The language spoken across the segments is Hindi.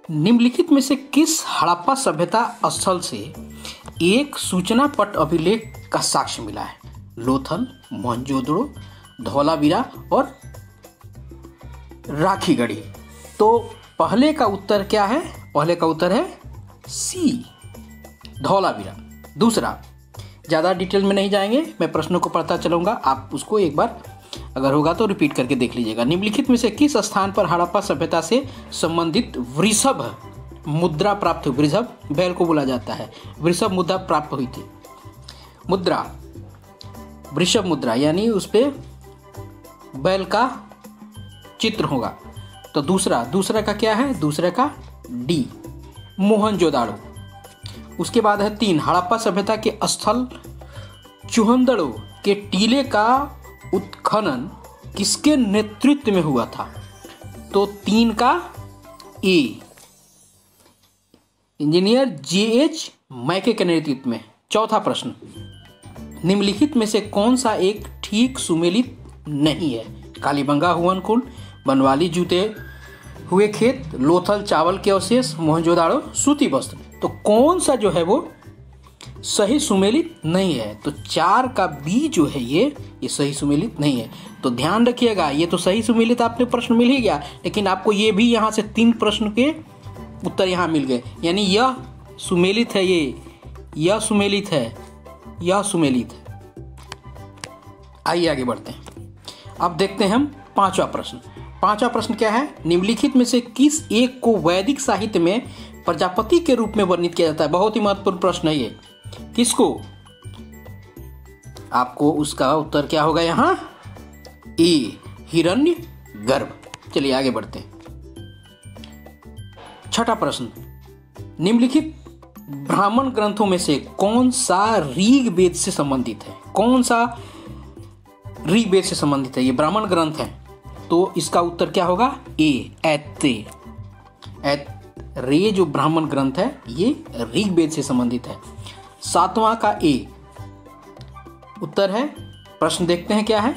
निम्नलिखित में से किस हड़प्पा सभ्यता स्थल से एक सूचना पट अभिलेख का साक्ष्य मिला है? लोथल, मोहनजोदड़ो, धौलावीरा और राखीगढ़ी। तो पहले का उत्तर क्या है? पहले का उत्तर है सी, धौलावीरा। दूसरा, ज़्यादा डिटेल में नहीं जाएंगे, मैं प्रश्नों को पढ़ता चलूँगा, आप उसको एक बार अगर होगा तो रिपीट करके देख लीजिएगा। निम्नलिखित में से किस स्थान पर हड़प्पा सभ्यता से संबंधित वृषभ मुद्रा प्राप्त हुई? वृषभ बैल को बोला जाता है, वृषभ मुद्रा प्राप्त हुई थी। मुद्रा, वृषभ मुद्रा यानी उस पे बैल का चित्र होगा। तो दूसरा का क्या है? दूसरे का डी, मोहनजोदाड़ो। उसके बाद है 3, हड़प्पा सभ्यता के स्थल चूहनदड़ो के टीले का उत्खनन किसके नेतृत्व में हुआ था? तो 3 का ए, इंजीनियर जे.एच. मैके के नेतृत्व में। चौथा प्रश्न, निम्नलिखित में से कौन सा एक ठीक सुमेलित नहीं है? कालीबंगा हुवन कुंड, बनवाली जूते हुए खेत, लोथल चावल के अवशेष, मोहनजोदाड़ो सूती वस्त्र। तो कौन सा जो है वो सही सुमेलित नहीं है? तो 4 का बी जो है ये सही सुमेलित नहीं है। तो ध्यान रखिएगा, ये तो सही सुमेलित आपने प्रश्न मिल ही गया, लेकिन आपको ये भी यहाँ से 3 प्रश्न के उत्तर यहाँ मिल गए, यानी यह सुमेलित है, यह सुमेलित है, यह सुमेलित है। आइए आगे बढ़ते हैं। अब देखते हैं हम पांचवा प्रश्न। पांचवा प्रश्न क्या है? निम्नलिखित में से किस एक को वैदिक साहित्य में प्रजापति के रूप में वर्णित किया जाता है? बहुत ही महत्वपूर्ण प्रश्न है ये। किसको? आपको उसका उत्तर क्या होगा यहाँ? ए, हिरण्यगर्भ। चलिए आगे बढ़ते हैं। छठा प्रश्न, निम्नलिखित ब्राह्मण ग्रंथों में से कौन सा ऋग्वेद से संबंधित है? कौन सा ऋग्वेद से संबंधित है? ये ब्राह्मण ग्रंथ है, तो इसका उत्तर क्या होगा? ए, ऐत्रेय। ऐत्रेय जो ब्राह्मण ग्रंथ है ये ऋग्वेद से संबंधित है। 7वां का ए उत्तर है। प्रश्न देखते हैं क्या है।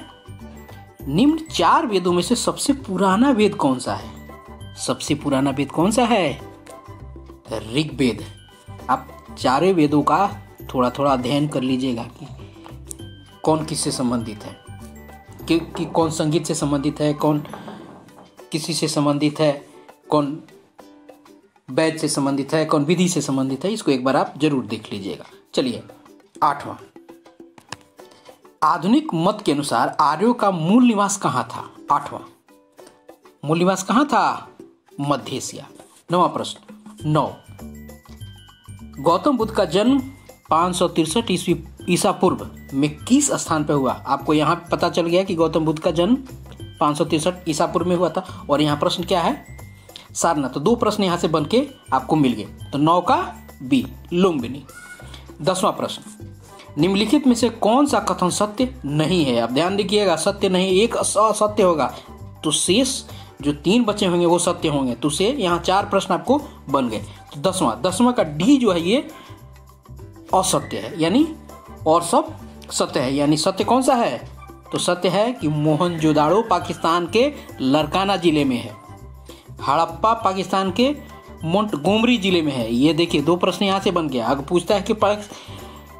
निम्न 4 वेदों में से सबसे पुराना वेद कौन सा है? सबसे पुराना वेद कौन सा है? ऋग्वेद। आप चारों वेदों का थोड़ा थोड़ा अध्ययन कर लीजिएगा कि कौन किससे संबंधित है, कि कौन संगीत से संबंधित है, कौन किसी से संबंधित है, कौन वैद से संबंधित है, कौन विधि से संबंधित है। इसको एक बार आप जरूर देख लीजिएगा। चलिए 8वां, आधुनिक मत के अनुसार आर्यों का मूल निवास कहाँ था? 8वां, मूल निवास कहाँ था? मध्य एशिया। 9वां प्रश्न, 9, गौतम बुद्ध का जन्म 563 ईसा पूर्व में किस स्थान पर हुआ? आपको यहाँ पता चल गया कि गौतम बुद्ध का जन्म 563 ईसा पूर्व में हुआ था। और यहाँ प्रश्न क्या है? सारनाथ। तो 2 प्रश्न यहाँ से बन के आपको मिल गए। तो 9 का बी, लुम्बिनी। 10वां प्रश्न, निम्नलिखित में से कौन सा कथन सत्य नहीं है? अब ध्यान रखिएगा, सत्य नहीं, एक असत्य होगा, तो शेष जो 3 बचे होंगे वो सत्य होंगे। तो से यहाँ 4 प्रश्न आपको बन गए। तो 10वां का डी जो है ये असत्य है, यानी और सब सत्य है। यानी सत्य कौन सा है? तो सत्य है कि मोहनजोदाड़ो पाकिस्तान के लरकाना जिले में है, हड़प्पा पाकिस्तान के मोंटगोमरी जिले में है। ये देखिए 2 प्रश्न यहाँ से बन गया। अगर पूछता है कि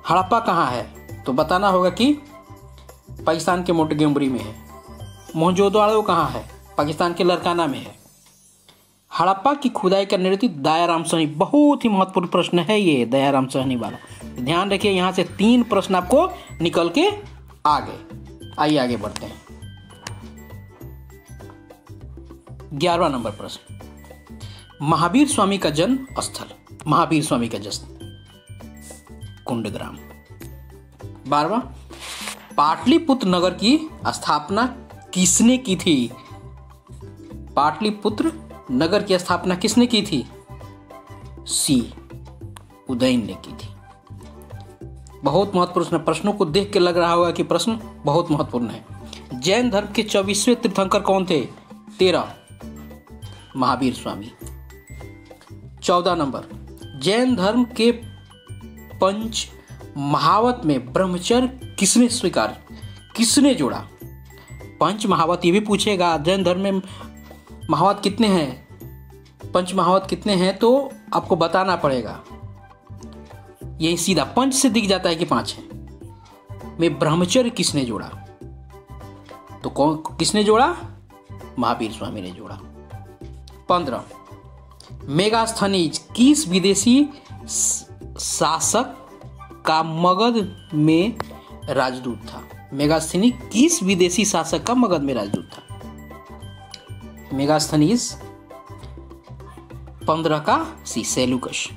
हड़प्पा कहाँ है, तो बताना होगा कि पाकिस्तान के मोंटगोमरी में है। मोहनजोदाड़ो कहाँ है? पाकिस्तान के लरकाना में है। हड़प्पा की खुदाई का नेतृत्व दयाराम साहनी। बहुत ही महत्वपूर्ण प्रश्न है ये, दयाराम साहनी वाला। ध्यान रखिए, यहाँ से 3 प्रश्न आपको निकल के आ गए। आइए आगे बढ़ते हैं। 11वां नंबर प्रश्न, महावीर स्वामी का जन्म स्थल। महावीर स्वामी का जन्म कुंडग्राम। 12वां, पाटलिपुत्र नगर की स्थापना किसने की थी? पाटलिपुत्र नगर की स्थापना किसने की थी? सी, उदयन ने की थी। बहुत महत्वपूर्ण प्रश्नों को देख के लग रहा होगा कि प्रश्न बहुत महत्वपूर्ण है। जैन धर्म के 24वें तीर्थंकर कौन थे? 13, महावीर स्वामी। 14 नंबर, जैन धर्म के पंच महावत में ब्रह्मचर्य किसने स्वीकार, किसने जोड़ा? पंच महावत ये भी पूछेगा, जैन धर्म में महावत कितने हैं? पंच महावत कितने हैं तो आपको बताना पड़ेगा। यही सीधा पंच से दिख जाता है कि 5 है। में ब्रह्मचर्य किसने जोड़ा? तो कौन किसने जोड़ा? महावीर स्वामी ने जोड़ा। 15 मेगास्थनीज किस विदेशी शासक का मगध में राजदूत था? मेगास्थनी किस विदेशी शासक का मगध में राजदूत था? मेगास्थनीज 15 का सी सेल्यूकस।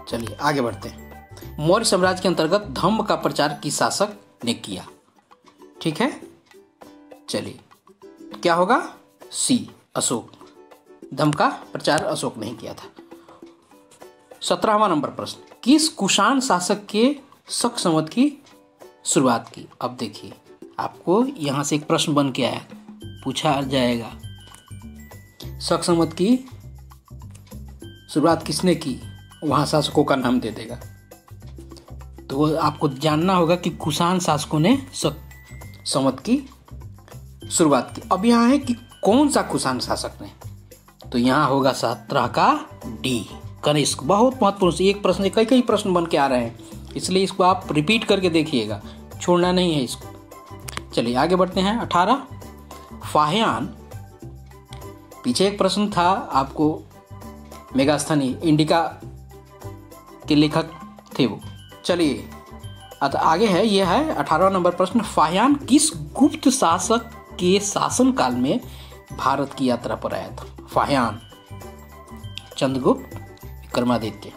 चलिए आगे बढ़ते हैं। मौर्य साम्राज्य के अंतर्गत धम्म का प्रचार किस शासक ने किया? ठीक है, चलिए क्या होगा? सी अशोक। धम्म का प्रचार अशोक ने किया था। 17वां नंबर प्रश्न, किस कुषाण शासक के शक संवत की शुरुआत की? अब देखिए आपको यहां से एक प्रश्न बन के आया, पूछा जाएगा शक संवत की शुरुआत किसने की, वहां शासकों का नाम दे देगा। तो आपको जानना होगा कि कुषाण शासकों ने शक संवत की शुरुआत की। अब यहाँ है कि कौन सा कुषाण शासक ने, तो यहाँ होगा 17 का डी कनिष्क। बहुत महत्वपूर्ण, एक प्रश्न कई कई प्रश्न बन के आ रहे हैं, इसलिए इसको आप रिपीट करके देखिएगा, छोड़ना नहीं है इसको। चलिए आगे बढ़ते हैं। 18 फाहियान, पीछे एक प्रश्न था आपको, मेगास्थनी इंडिका के लेखक थे वो। चलिए आगे है, यह है 18वां नंबर प्रश्न, फाहियान किस गुप्त शासक के शासन काल में भारत की यात्रा पर आया था? फाहियान चंद्रगुप्त विक्रमादित्य।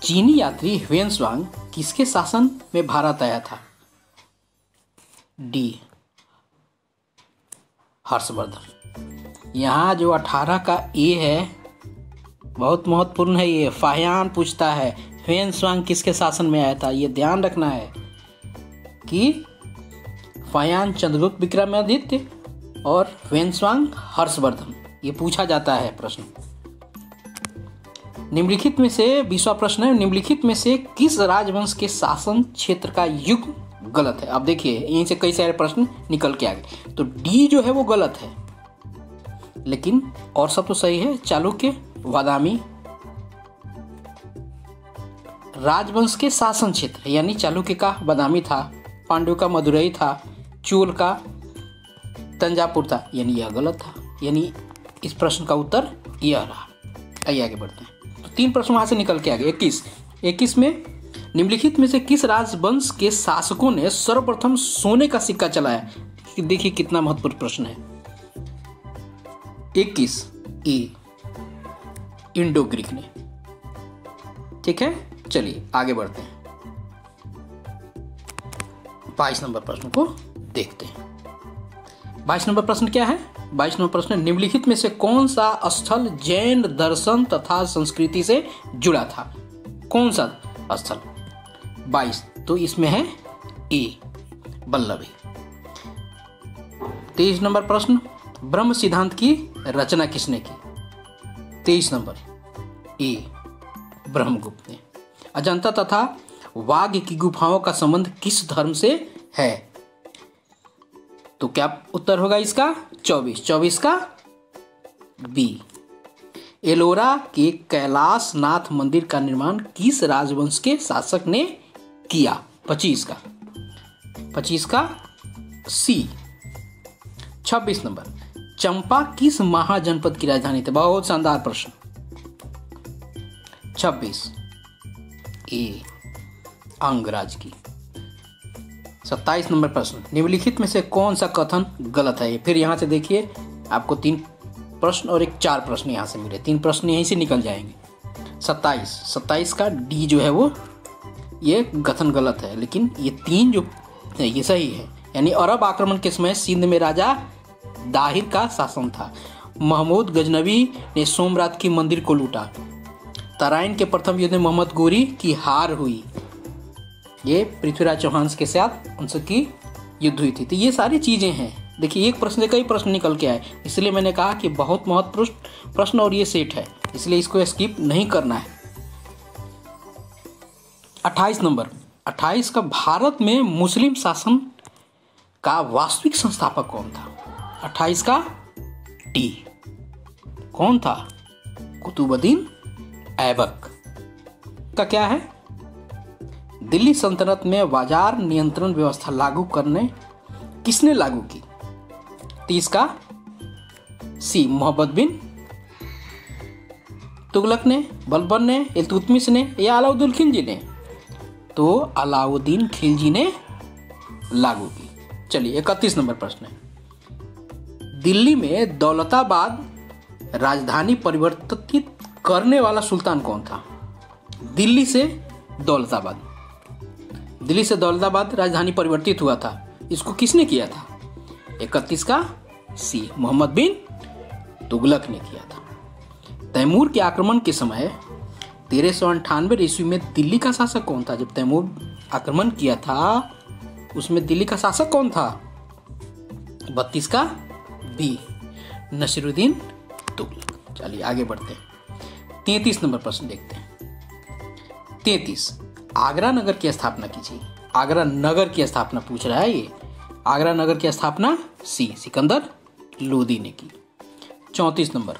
चीनी यात्री ह्वेनसांग किसके शासन में भारत आया था? डी हर्षवर्धन। यहाँ जो 18 का ए है बहुत महत्वपूर्ण है, ये फाहियान पूछता है ह्वेनसांग किसके शासन में आया था, ये ध्यान रखना है कि फाहियान चंद्रगुप्त विक्रमादित्य और ह्वेनसांग हर्षवर्धन, ये पूछा जाता है प्रश्न। निम्नलिखित में से 20वां प्रश्न है, निम्नलिखित में से किस राजवंश के शासन क्षेत्र का युग गलत है? अब देखिए यहीं से कई सारे प्रश्न निकल के आ गए। तो डी जो है वो गलत है, लेकिन और सब तो सही है। चालुक्य, बादामी राजवंश के शासन क्षेत्र, यानी चालुक्य का बादामी था, पांड्य का मदुरई था, चोल का तंजापुर था, यानी यह गलत था। यानी इस प्रश्न का उत्तर यह रहा। आइए आगे बढ़ते हैं। तो 3 प्रश्न वहां से निकल के आ गए। 21 में निम्नलिखित में से किस राजवंश के शासकों ने सर्वप्रथम सोने का सिक्का चलाया? देखिए कितना महत्वपूर्ण प्रश्न है। 21 ए इंडो ग्रीक ने। ठीक है, चलिए आगे बढ़ते हैं। 22 नंबर प्रश्न को देखते हैं। 22 नंबर प्रश्न क्या है? 22 नंबर प्रश्न, निम्नलिखित में से कौन सा स्थल जैन दर्शन तथा संस्कृति से जुड़ा था? कौन सा स्थल? 22, तो इसमें है ए वल्लभी। 23 नंबर प्रश्न, ब्रह्म सिद्धांत की रचना किसने की? 23 नंबर ए ब्रह्मगुप्त ने। अजंता तथा वाघ की गुफाओं का संबंध किस धर्म से है? तो क्या उत्तर होगा इसका? 24 का बी। एलोरा के कैलाश नाथ मंदिर का निर्माण किस राजवंश के शासक ने किया? 25 का सी। 26 नंबर, चंपा किस महाजनपद की राजधानी थी? बहुत शानदार प्रश्न। 26 ए अंगराज की। 27 नंबर प्रश्न, निम्नलिखित में से कौन सा कथन गलत है? फिर यहां से देखिए आपको 3 प्रश्न और एक 4 प्रश्न यहां से मिले, 3 प्रश्न यहीं से निकल जाएंगे। 27 का डी जो है वो ये कथन गलत है, लेकिन ये 3 जो है ये सही है। यानी अरब आक्रमण के समय सिंध में राजा दाहिर का शासन था। महमूद गजनवी ने सोमनाथ की मंदिर को लूटा। तराइन के प्रथम युद्ध में मोहम्मद गोरी की हार हुई। ये पृथ्वीराज चौहान के साथ उनकी युद्ध हुई थी। तो ये सारी चीजें हैं। देखिए एक प्रश्न से कई प्रश्न निकल के आए, इसलिए मैंने कहा कि बहुत महत्वपूर्ण प्रश्न और ये सेट है, इसलिए इसको स्किप नहीं करना है। 28 नंबर, 28 का भारत में मुस्लिम शासन का वास्तविक संस्थापक कौन था? 28 का डी कौन था? कुतुबुद्दीन ऐबक का क्या है? दिल्ली सल्तनत में बाजार नियंत्रण व्यवस्था लागू करने किसने लागू की? 30 का सी मोहम्मद बिन तुगलक ने, बलबन ने, इल्तुतमिश ने या अलाउद्दीन खिलजी ने? तो अलाउद्दीन खिलजी ने लागू की। चलिए 31 नंबर प्रश्न है, दिल्ली में दौलताबाद राजधानी परिवर्तित करने वाला सुल्तान कौन था? दिल्ली से दौलताबाद राजधानी परिवर्तित हुआ था, इसको किसने किया था? 31 का सी मोहम्मद बिन तुगलक ने किया था। तैमूर के आक्रमण के समय 1398 ईस्वी में दिल्ली का शासक कौन था? जब तैमूर आक्रमण किया था उसमें दिल्ली का शासक कौन था? 32 का बी नसीरुद्दीन तुगलक। चलिए आगे बढ़ते हैं, 33 नंबर प्रश्न देखते हैं। 33, आगरा नगर की स्थापना कीजिए। आगरा नगर की स्थापना पूछ रहा है ये। आगरा नगर की स्थापना सी सिकंदर लोदी ने की। 34 नंबर,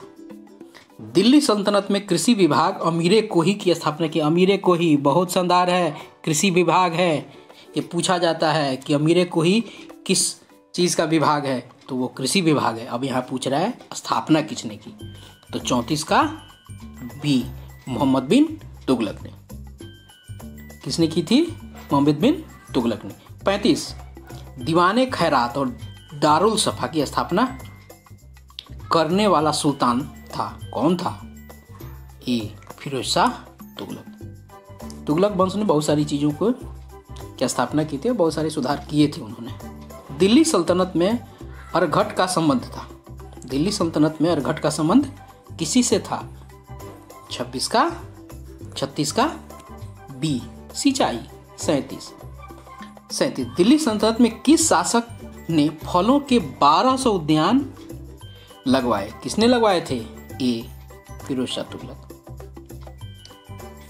दिल्ली सल्तनत में कृषि विभाग अमीरे कोही की स्थापना की। अमीरे कोही बहुत शानदार है, कृषि विभाग है। ये पूछा जाता है कि अमीरे कोही किस चीज़ का विभाग है, तो वो कृषि विभाग है। अब यहाँ पूछ रहा है स्थापना किसने की, तो 34 का बी मोहम्मद बिन तुगलक ने। किसने की थी? मोहम्मद बिन तुगलक ने। 35, दीवाने खैरात और दारुल सफा की स्थापना करने वाला सुल्तान था, कौन था? ए फिरोज शाह तुगलक। तुगलक वंश ने बहुत सारी चीज़ों को क्या स्थापना की थी, बहुत सारे सुधार किए थे उन्होंने। दिल्ली सल्तनत में अरघट का संबंध था। दिल्ली सल्तनत में अरघट का संबंध किसी से था? 36 का बी सिंचाई। 37, दिल्ली सल्तनत में किस शासक ने फलों के 1200 उद्यान लगवाए? किसने लगवाए थे? ए फिरोज शाह तुगलक।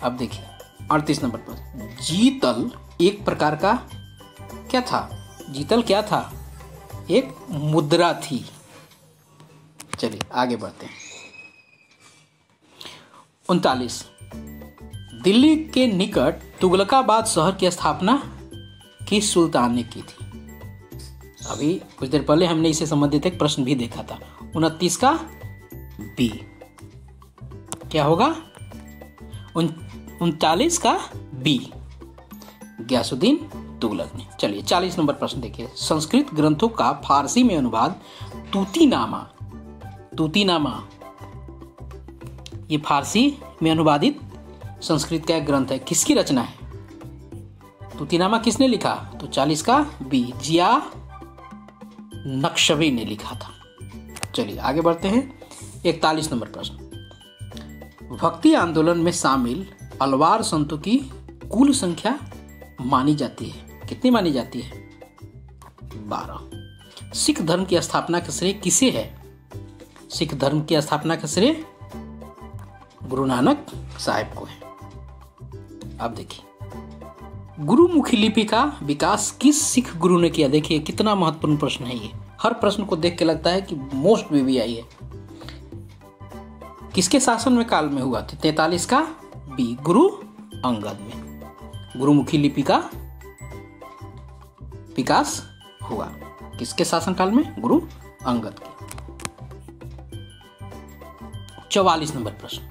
अब देखिए 38 नंबर पर, जीतल एक प्रकार का क्या था? जीतल क्या था? एक मुद्रा थी। चलिए आगे बढ़ते हैं। 39, दिल्ली के निकट तुगलकाबाद शहर की स्थापना किस सुल्तान ने की थी? अभी कुछ देर पहले हमने इससे संबंधित एक प्रश्न भी देखा था। 29 का बी क्या होगा? 39 का बी गयासुद्दीन तुगलक ने। चलिए 40 नंबर प्रश्न देखिए, संस्कृत ग्रंथों का फारसी में अनुवाद तूतीनामा ये फारसी में अनुवादित संस्कृत का एक ग्रंथ है, किसकी रचना है? तूतीनामा किसने लिखा? तो 40 का बी जिया नक्शबी ने लिखा था। चलिए आगे बढ़ते हैं। 41 नंबर प्रश्न, भक्ति आंदोलन में शामिल अलवार संतों की कुल संख्या मानी जाती है, कितनी मानी जाती है? 12। सिख धर्म की स्थापना का श्रेय किसे है? सिख धर्म की स्थापना का श्रेय गुरु नानक साहिब को है। अब देखिए, गुरुमुखी लिपि का विकास किस सिख गुरु ने किया? देखिए कितना महत्वपूर्ण प्रश्न है ये। हर प्रश्न को देख के लगता है कि मोस्ट वीवीआई है। किसके शासन में काल में हुआ था? 43 का बी गुरु अंगद में गुरुमुखी लिपि का विकास हुआ। किसके शासन काल में? गुरु अंगद के। 44 नंबर प्रश्न,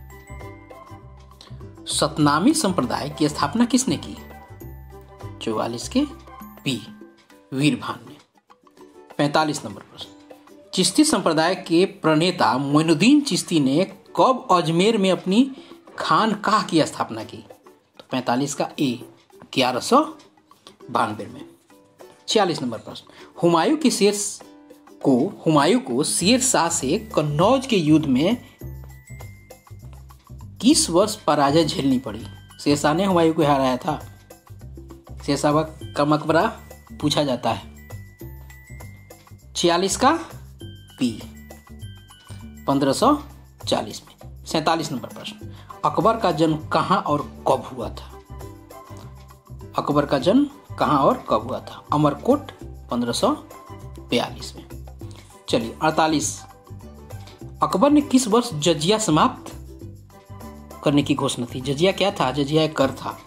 सतनामी संप्रदाय की स्थापना किसने की? 44 के बी वीरभान ने। 45 नंबर प्रश्न, चिश्ती संप्रदाय के प्रणेता मोइनुद्दीन चिश्ती ने कब अजमेर में अपनी खानकाह की स्थापना की? तो 45 का ए 1192 में। 46 नंबर प्रश्न, हुमायूं को शेर शाह से कन्नौज के युद्ध में किस वर्ष पराजय झेलनी पड़ी? शेर शाह ने हुमायूं को हराया था। शेर शाह का मकबरा पूछा जाता है। 46 का बी 1540 में। 47 नंबर प्रश्न, अकबर का जन्म कहाँ और कब हुआ था? अकबर का जन्म कहाँ और कब हुआ था? अमरकोट 1542 में। चलिए 48, अकबर ने किस वर्ष जजिया समाप्त करने की घोषणा की? जजिया क्या था? जजिया एक कर था।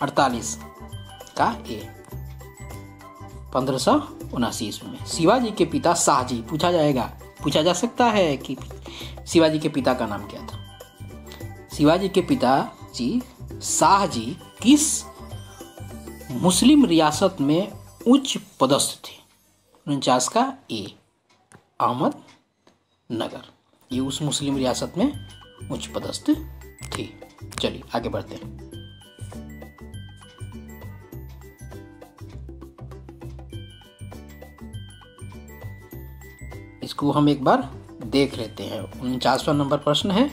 48 का ए 1579 ईस्वी में। शिवाजी के पिता शाहजी, पूछा जा सकता है कि शिवाजी के पिता का नाम क्या था? शिवाजी के पिताजी शाहजी किस मुस्लिम रियासत में उच्च पदस्थ थे? 49 का ए अहमदनगर, ये उस मुस्लिम रियासत में उच्च पदस्थ थी। चलिए आगे बढ़ते हैं। इसको हम एक बार देख लेते हैं। 49वां नंबर प्रश्न है,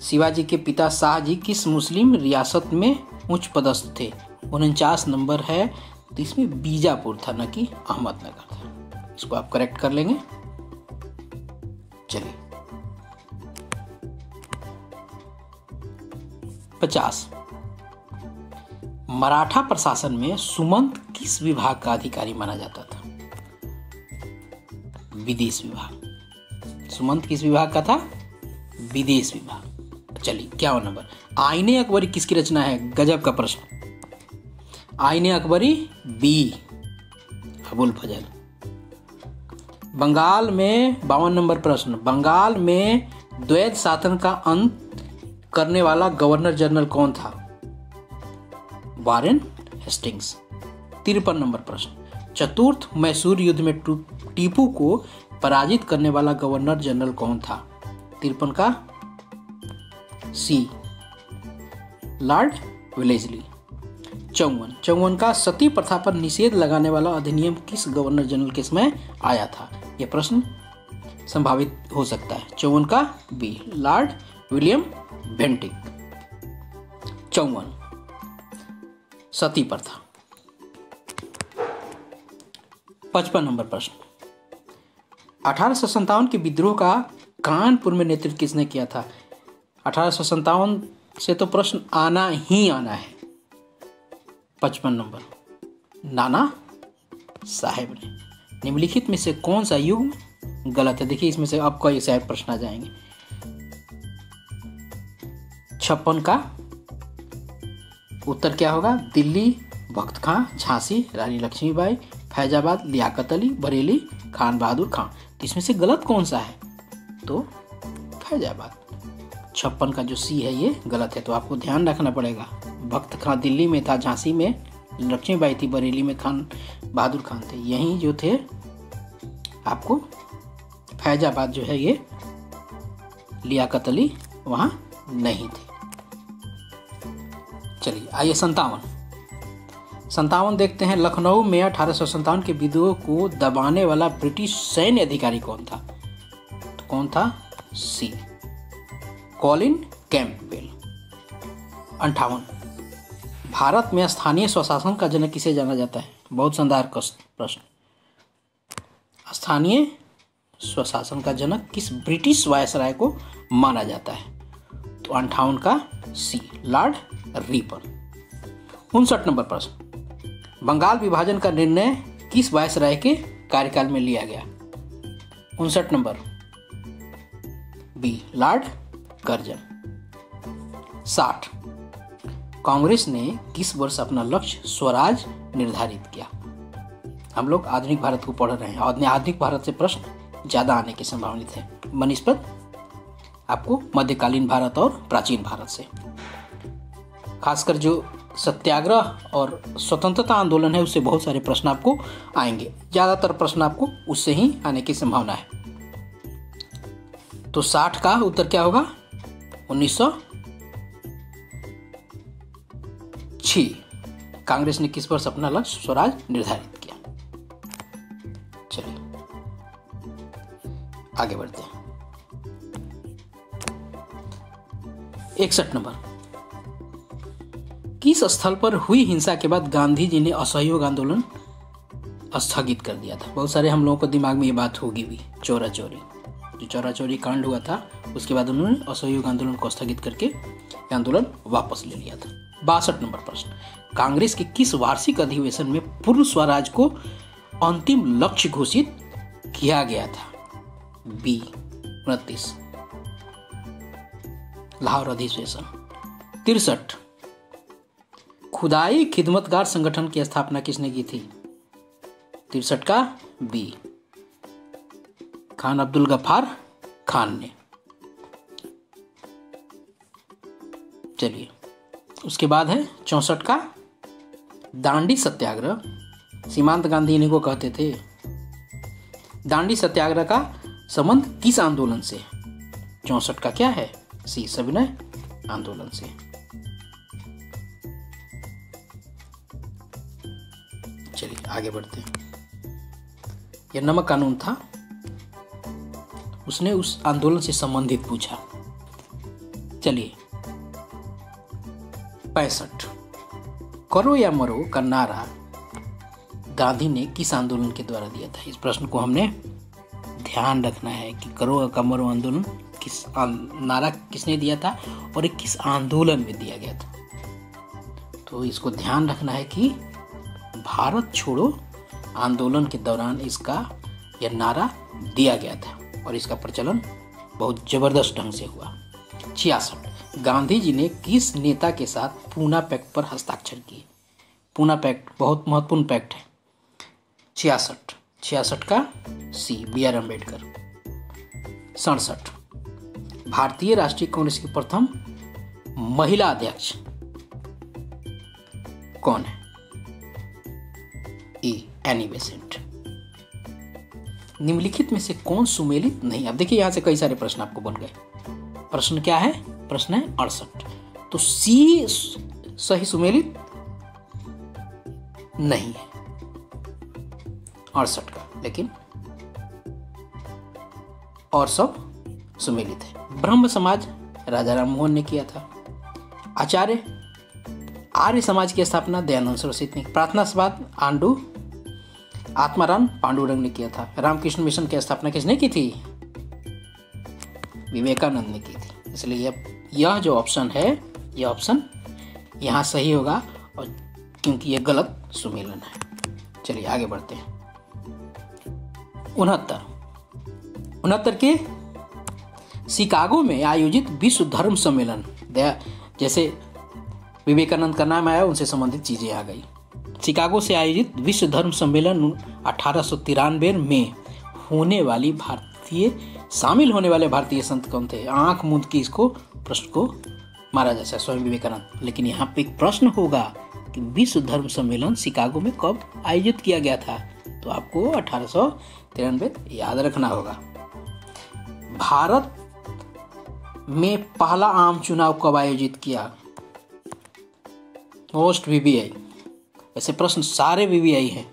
शिवाजी के पिता शाहजी किस मुस्लिम रियासत में उच्च पदस्थ थे? 49 नंबर है, तो इसमें बीजापुर था, न कि अहमदनगर था। इसको आप करेक्ट कर लेंगे। चलिए 50, मराठा प्रशासन में सुमंत किस विभाग का अधिकारी माना जाता था? विदेश विभाग। सुमंत किस विभाग का था? विदेश विभाग। चलिए 51 नंबर, आईने अकबरी किसकी रचना है? गजब का प्रश्न। आईने अकबरी बी अबुल फजल। बंगाल में 52 नंबर प्रश्न, बंगाल में द्वैध शासन का अंत करने वाला गवर्नर जनरल कौन था? Warren Hastings. 53 नंबर प्रश्न, चतुर्थ मैसूर युद्ध में टीपू को पराजित करने वाला गवर्नर जनरल कौन था? 53 का सी लॉर्ड वेलेस्ली। 54 का सती प्रथा पर निषेध लगाने वाला अधिनियम किस गवर्नर जनरल के समय आया था? यह प्रश्न संभावित हो सकता है। 54 का बी लॉर्ड विलियम बेंटिक। 54 सती प्रथा। 55 नंबर प्रश्न, 1857 के विद्रोह का कानपुर में नेतृत्व किसने किया था? 1857 से तो प्रश्न आना ही आना है। 55 नंबर, नाना साहेब ने। निम्नलिखित में से कौन सा युग्म गलत है? देखिए इसमें से आपको ये शायद प्रश्न आ जाएंगे। 56 का उत्तर क्या होगा? दिल्ली बख्त खां, झांसी रानी लक्ष्मीबाई, फैजाबाद लियाकत अली, बरेली खान बहादुर खां। तो इसमें से गलत कौन सा है? तो फैजाबाद। 56 का जो सी है ये गलत है, तो आपको ध्यान रखना पड़ेगा। बख्त खां दिल्ली में था, झांसी में लक्ष्मीबाई थी, बरेली में खान बहादुर खान थे। यहीं जो थे आपको फैजाबाद जो है ये लियाकत अली वहां नहीं थे। चलिए आइए 57 देखते हैं। लखनऊ में 1857 के विद्रोह को दबाने वाला ब्रिटिश सैन्य अधिकारी कौन था? तो कौन था? सी कॉलिन कैंपबेल। 58 भारत में स्थानीय स्वशासन का जनक किसे जाना जाता है? बहुत शानदार प्रश्न। स्थानीय स्वशासन का जनक किस ब्रिटिश वायसराय को माना जाता है? तो 58 का सी लॉर्ड रिपन। 59 नंबर प्रश्न, बंगाल विभाजन का निर्णय किस वायसराय के कार्यकाल में लिया गया? 59 number B Lord Curzon. 60 Congress ने किस वर्ष अपना लक्ष्य स्वराज निर्धारित किया? हम लोग आधुनिक भारत को पढ़ रहे हैं और आधुनिक भारत से प्रश्न ज्यादा आने की संभावना है बनिस्पत आपको मध्यकालीन भारत और प्राचीन भारत से। खासकर जो सत्याग्रह और स्वतंत्रता आंदोलन है उससे बहुत सारे प्रश्न आपको आएंगे, ज्यादातर प्रश्न आपको उससे ही आने की संभावना है। तो 60 का उत्तर क्या होगा? 1906 कांग्रेस ने किस वर्ष अपना लक्ष्य स्वराज निर्धारित किया? चलिए आगे बढ़ते हैं। 61 नंबर, किस स्थल पर हुई हिंसा के बाद गांधी जी ने असहयोग आंदोलन स्थगित कर दिया था? बहुत सारे हम लोगों को दिमाग में ये बात होगी भी, चौरा चौरी। जो चौरा चौरी कांड हुआ था उसके बाद उन्होंने असहयोग आंदोलन को स्थगित करके आंदोलन वापस ले लिया था। 62 नंबर प्रश्न, कांग्रेस के किस वार्षिक अधिवेशन में पूर्ण स्वराज को अंतिम लक्ष्य घोषित किया गया था? बी 29 लाहौर अधिवेशन। 63 खुदाई खिदमतगार संगठन की स्थापना किसने की थी? 63 का बी खान अब्दुल गफ्फार खान ने। चलिए, उसके बाद है 64 का दांडी सत्याग्रह। सीमांत गांधी इन्हीं को कहते थे। दांडी सत्याग्रह का संबंध किस आंदोलन से? 64 का क्या है? सी सविनय आंदोलन से। चलिए आगे बढ़ते हैं। यह नमक कानून था, उसने उस आंदोलन से संबंधित पूछा। चलिए 65 करो या मरो का नारा गांधी ने किस आंदोलन के द्वारा दिया था? इस प्रश्न को हमने ध्यान रखना है कि करो या मरो आंदोलन किस नारा किसने दिया था और ये किस आंदोलन में दिया गया था। तो इसको ध्यान रखना है कि भारत छोड़ो आंदोलन के दौरान इसका यह नारा दिया गया था और इसका प्रचलन बहुत जबरदस्त ढंग से हुआ। 66 गांधी जी ने किस नेता के साथ पूना पैक्ट पर हस्ताक्षर किए? पूना पैक्ट बहुत महत्वपूर्ण पैक्ट है। 66 का सी बी आर अम्बेडकर। 67 भारतीय राष्ट्रीय कांग्रेस की प्रथम महिला अध्यक्ष कौन है? ए एनी बेसेंट। निम्नलिखित में से कौन सुमेलित नहीं? अब देखिए यहां से कई सारे प्रश्न आपको बन गए। प्रश्न क्या है? प्रश्न है 68। तो सी सही सुमेलित नहीं है 68 का, लेकिन और सब सुमेलित है। ब्रह्म समाज राजा राम मोहन ने किया था। आर्य समाज की स्थापना दयानंद सरस्वती ने। प्रार्थना सभा आंडू आत्माराम पांडुरंग ने किया था। रामकृष्ण मिशन की स्थापना किसने की थी? विवेकानंद ने की थी। इसलिए यह जो ऑप्शन है, यह ऑप्शन यहाँ सही होगा, और क्योंकि यह गलत सुमेलन है। चलिए आगे बढ़ते हैं। 69 के शिकागो में आयोजित विश्व धर्म सम्मेलन, जैसे विवेकानंद का नाम आया उनसे संबंधित चीजें आ गई। शिकागो से आयोजित विश्व धर्म सम्मेलन 1893 में शामिल होने वाले भारतीय संत कौन थे? आंख मूंद के इसको प्रश्न को मारा जा सकता है, स्वयं विवेकानंद। लेकिन यहाँ पे एक प्रश्न होगा कि विश्व धर्म सम्मेलन शिकागो में कब आयोजित किया गया था? तो आपको 1893 याद रखना होगा। भारत में पहला आम चुनाव कब आयोजित किया? Post VVI. ऐसे प्रश्न सारे वीवीआई हैं।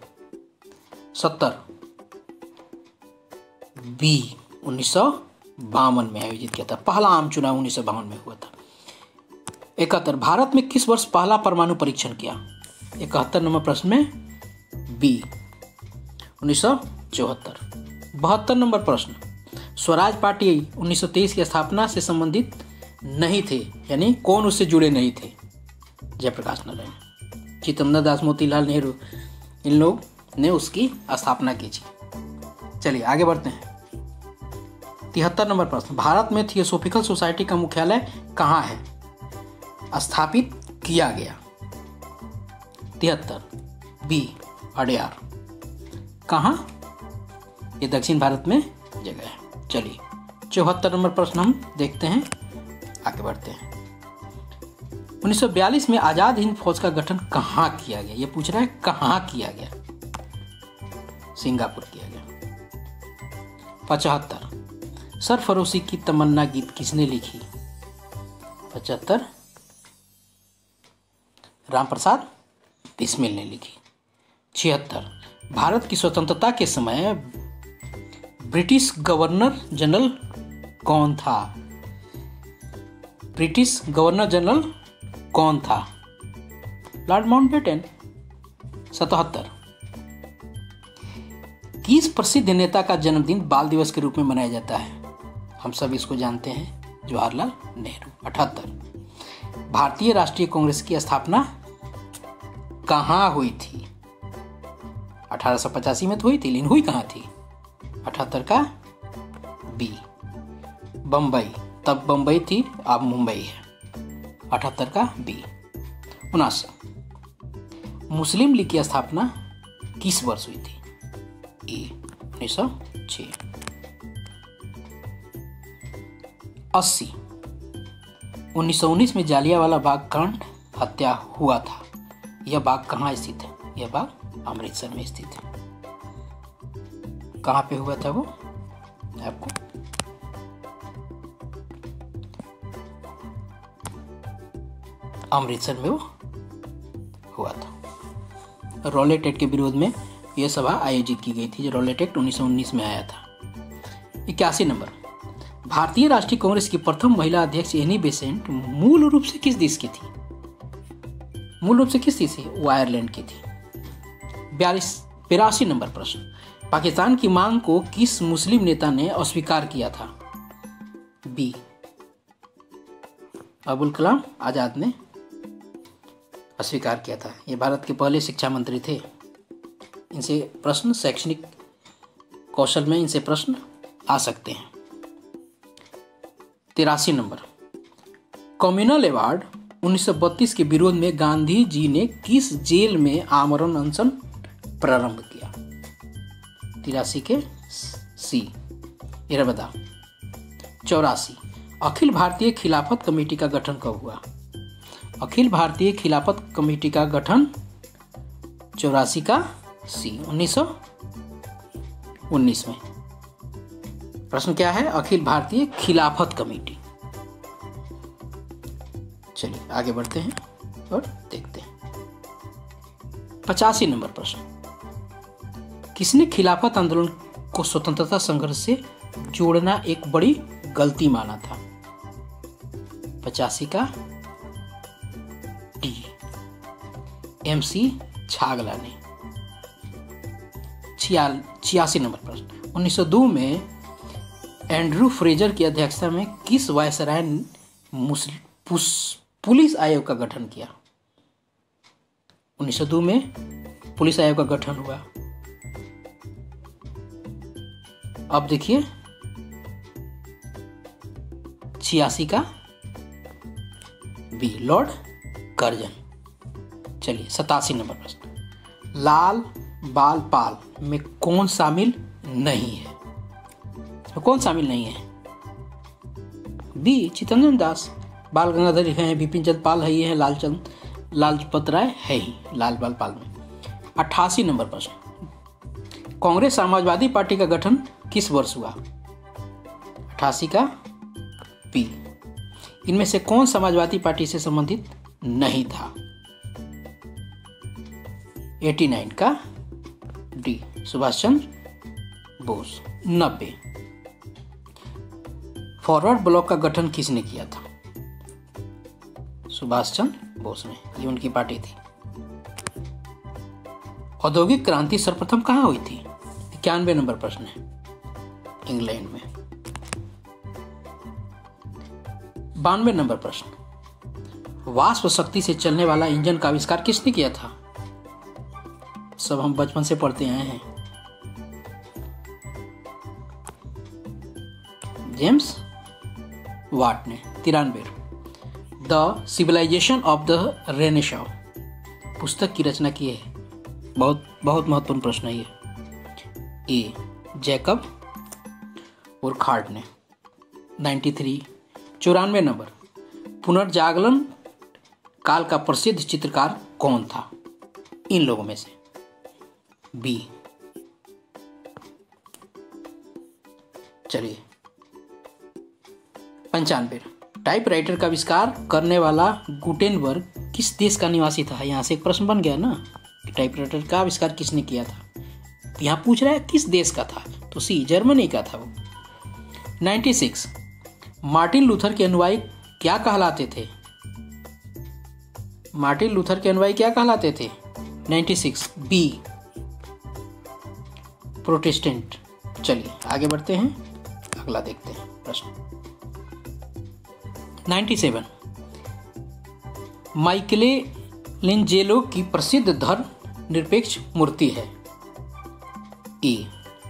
70 बी 1952 में आयोजित किया था। पहला आम चुनाव 1952 में हुआ था। 71 भारत में किस वर्ष पहला परमाणु परीक्षण किया? 71 नंबर प्रश्न में बी 1974। 72 नंबर प्रश्न स्वराज पार्टी 1923 की स्थापना से संबंधित नहीं थे, यानी कौन उससे जुड़े नहीं थे? जयप्रकाश नारायण, चितरंजन दास, मोतीलाल नेहरू, इन लोग ने उसकी स्थापना की थी। चलिए आगे बढ़ते हैं। 73 नंबर प्रश्न भारत में थियोसॉफिकल सोसाइटी का मुख्यालय कहाँ है? स्थापित किया गया। 73 बी अडयार। कहाँ? ये दक्षिण भारत में जगह है। चलिए 74 नंबर प्रश्न हम देखते हैं, आगे बढ़ते हैं। 1942 में आजाद हिंद फौज का गठन कहाँ किया गया? ये पूछ रहा है कहाँ किया गया? सिंगापुर किया गया। 75 सरफरोशी की तमन्ना गीत किसने लिखी? 75 राम प्रसाद बिस्मिल ने लिखी। 76 भारत की स्वतंत्रता के समय ब्रिटिश गवर्नर जनरल कौन था? ब्रिटिश गवर्नर जनरल कौन था? Lord Mountbatten. 77 किस प्रसिद्ध नेता का जन्मदिन बाल दिवस के रूप में मनाया जाता है? हम सब इसको जानते हैं, जवाहरलाल नेहरू। 78 भारतीय राष्ट्रीय कांग्रेस की स्थापना कहाँ हुई थी? 1885 में तो हुई थी, लेकिन हुई कहाँ थी? 78 का बी, बम्बई। तब बम्बई थी, अब मुंबई है। 78 का बी। 79, मुस्लिम लीग की स्थापना किस वर्ष हुई थी? ए 1906। 80, 1919 में जालियांवाला बाग कांड हत्या हुआ था। यह बाग कहाँ स्थित है? यह बाग अमृतसर में स्थित है। कहाँ पे हुआ था वो आपको? अमृतसर में वो हुआ था। रॉलेट एक्ट के विरोध में यह सभा आयोजित की गई थी, जो रॉलेट एक्ट 1919 में आया था। 81 नंबर, भारतीय राष्ट्रीय कांग्रेस की प्रथम महिला अध्यक्ष एनी बेसेंट मूल रूप से किस देश की थी? मूल रूप से किस देश की? वो आयरलैंड की थी। 82 नंबर प्रश्न, पाकिस्तान की मांग को किस मुस्लिम नेता ने अस्वीकार किया था? बी, अबुल कलाम आजाद ने अस्वीकार किया था। ये भारत के पहले शिक्षा मंत्री थे। इनसे प्रश्न शैक्षणिक कौशल में इनसे प्रश्न आ सकते हैं। 83 नंबर, कम्युनल अवार्ड 1932 के विरोध में गांधी जी ने किस जेल में आमरण अनशन प्रारंभ किया? 83 के सी, इरबदा। 84, अखिल भारतीय खिलाफत कमेटी का गठन कब हुआ? अखिल भारतीय खिलाफत कमेटी का गठन 84 का सी, 1919 में। प्रश्न क्या है? अखिल भारतीय खिलाफत कमेटी। चलिए आगे बढ़ते हैं और देखते हैं। 85 नंबर प्रश्न, किसने खिलाफत आंदोलन को स्वतंत्रता संघर्ष से जोड़ना एक बड़ी गलती माना था? 85 का डी, MC छागला ने। 86 नंबर प्रश्न, 1902 में एंड्रू फ्रेजर की अध्यक्षता में किस वायसराय ने पुलिस आयोग का गठन किया? 1902 में पुलिस आयोग का गठन हुआ। अब देखिए 86 का बी, लॉर्ड कर्जन। चलिए 87 नंबर प्रश्न, लाल बाल पाल में कौन शामिल नहीं है? कौन शामिल नहीं है? बी, चित्तरंजन दास। बाल गंगाधर है, बिपिन चंद्र पाल है, ये है लालपत राय है ही लाल बाल पाल में। 88 नंबर प्रश्न, कांग्रेस समाजवादी पार्टी का गठन किस वर्ष हुआ? 88 का पी। इनमें से कौन समाजवादी पार्टी से संबंधित नहीं था? 89 का D, Subhash Chandra Bose. 90, forward block का गठन किसने किया था? सुभाष चंद्र बोस ने, ये उनकी पार्टी थी। औद्योगिक क्रांति सर्वप्रथम कहाँ हुई थी? 91 नंबर प्रश्न है, इंग्लैंड में। 92 नंबर प्रश्न, वाष्प शक्ति से चलने वाला इंजन का आविष्कार किसने किया था? सब हम बचपन से पढ़ते आए हैं, जेम्स वाट ने। 93, the civilization of the Renaissance पुस्तक की रचना की है? बहुत बहुत महत्वपूर्ण प्रश्न है ये। ए, जैकब उरखार्ट ने। 93, 94 नंबर, पुनर्जागरण काल का प्रसिद्ध चित्रकार कौन था इन लोगों में से? बी। चलिए 95, टाइपराइटर का आविष्कार करने वाला गुटेनबर्ग किस देश का निवासी था? यहाँ से एक प्रश्न बन गया ना कि टाइपराइटर का आविष्कार किसने किया था। यहाँ पूछ रहा है किस देश का था, तो सी, जर्मनी का था वो। 96, मार्टिन लूथर के अनुयायी क्या कहलाते थे? मार्टिन लूथर के अनुयायी क्या कहलाते थे? 96 बी, प्रोटेस्टेंट। चलिए आगे बढ़ते हैं, अगला देखते हैं प्रश्न। 97, लिंजेलो की प्रसिद्ध धर्म निरपेक्ष मूर्ति है? ए.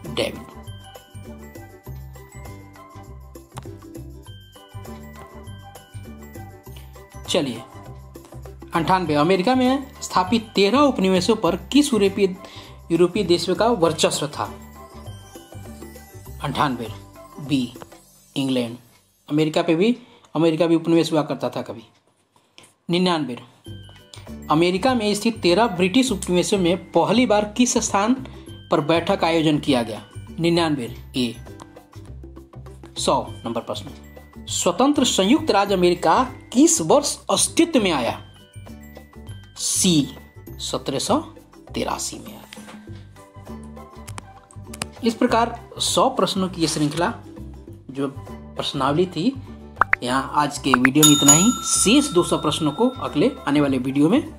डेविड। चलिए 98 अमेरिका में स्थापित 13 उपनिवेशों पर किस यूरोपीय देश का वर्चस्व था? 98 बी. इंग्लैंड। अमेरिका भी उपनिवेश हुआ करता था कभी। 99 अमेरिका में स्थित 13 ब्रिटिश उपनिवेशों में पहली बार किस स्थान पर बैठक आयोजन किया गया? 99 ए. 100 नंबर प्रश्न, स्वतंत्र संयुक्त राज्य अमेरिका किस वर्ष अस्तित्व में आया? सी. 1783 में आया। इस प्रकार 100 प्रश्नों की यह श्रृंखला जो प्रश्नावली थी, यहाँ आज के वीडियो में इतना ही। शेष 200 प्रश्नों को अगले आने वाले वीडियो में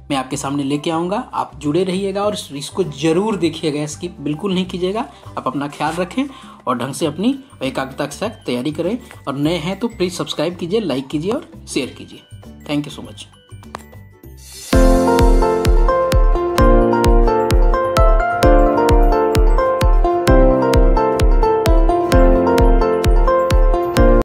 मैं आपके सामने लेके आऊँगा। आप जुड़े रहिएगा और इसको जरूर देखिएगा, स्किप बिल्कुल नहीं कीजिएगा। आप अपना ख्याल रखें और ढंग से अपनी एकाग्रता के साथ तैयारी करें। और नए हैं तो प्लीज़ सब्सक्राइब कीजिए, लाइक कीजिए और शेयर कीजिए। Thank you so much.